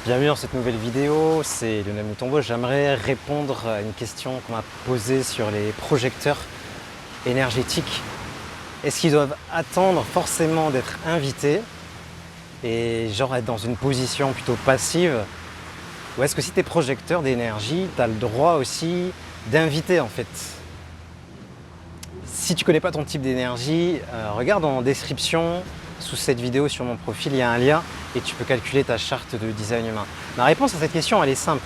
Bienvenue dans cette nouvelle vidéo, c'est Lionel Moutombo. J'aimerais répondre à une question qu'on m'a posée sur les projecteurs énergétiques. Est-ce qu'ils doivent attendre forcément d'être invités et genre être dans une position plutôt passive? Ou est-ce que si tu es projecteur d'énergie, tu as le droit aussi d'inviter en fait? Si tu ne connais pas ton type d'énergie, regarde en description. Sous cette vidéo sur mon profil, il y a un lien et tu peux calculer ta charte de design humain. Ma réponse à cette question, elle est simple.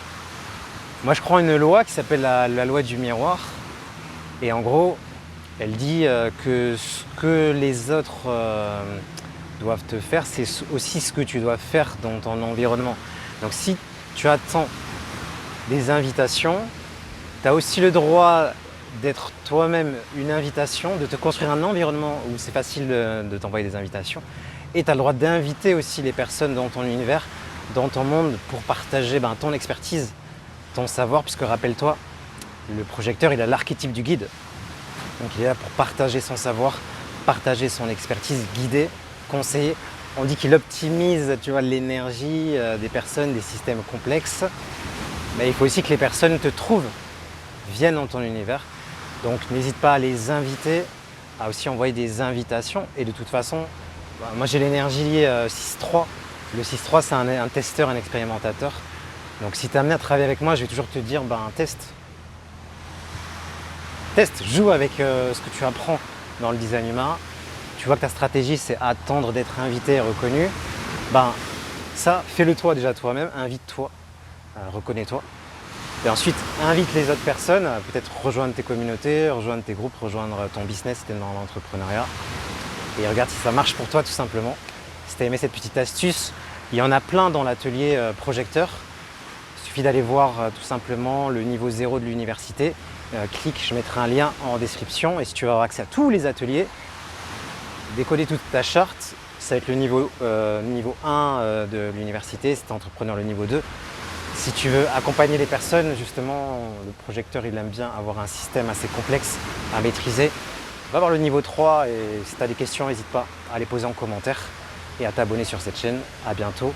Moi, je crois en une loi qui s'appelle la loi du miroir. Et en gros, elle dit que ce que les autres doivent te faire, c'est aussi ce que tu dois faire dans ton environnement. Donc si tu attends des invitations, tu as aussi le droit d'être toi-même une invitation, de te construire un environnement où c'est facile de t'envoyer des invitations. Et tu as le droit d'inviter aussi les personnes dans ton univers, dans ton monde, pour partager ton expertise, ton savoir, puisque rappelle-toi, le projecteur, il a l'archétype du guide. Donc il est là pour partager son savoir, partager son expertise, guider, conseiller. On dit qu'il optimise, l'énergie des personnes, des systèmes complexes. Mais il faut aussi que les personnes te trouvent, viennent dans ton univers. Donc n'hésite pas à les inviter, à aussi envoyer des invitations. Et de toute façon, moi j'ai l'énergie 6-3. Le 6-3 c'est un testeur, un expérimentateur. Donc si tu es amené à travailler avec moi, je vais toujours te dire teste. Teste, joue avec ce que tu apprends dans le design humain. Tu vois que ta stratégie c'est attendre d'être invité et reconnu. Ça, fais-le toi déjà toi-même, invite-toi, reconnais-toi. Et ensuite, invite les autres personnes à peut-être rejoindre tes communautés, rejoindre tes groupes, rejoindre ton business si tu es dans l'entrepreneuriat. Et regarde si ça marche pour toi tout simplement. Si tu as aimé cette petite astuce, il y en a plein dans l'atelier projecteur. Il suffit d'aller voir tout simplement le niveau 0 de l'université. Clique, je mettrai un lien en description. Et si tu veux avoir accès à tous les ateliers, décoder toute ta charte, ça va être le niveau 1 de l'université, si tu es entrepreneur le niveau 2. Si tu veux accompagner les personnes, justement, le projecteur il aime bien avoir un système assez complexe à maîtriser. Va voir le niveau 3 et si tu as des questions, n'hésite pas à les poser en commentaire et à t'abonner sur cette chaîne. À bientôt.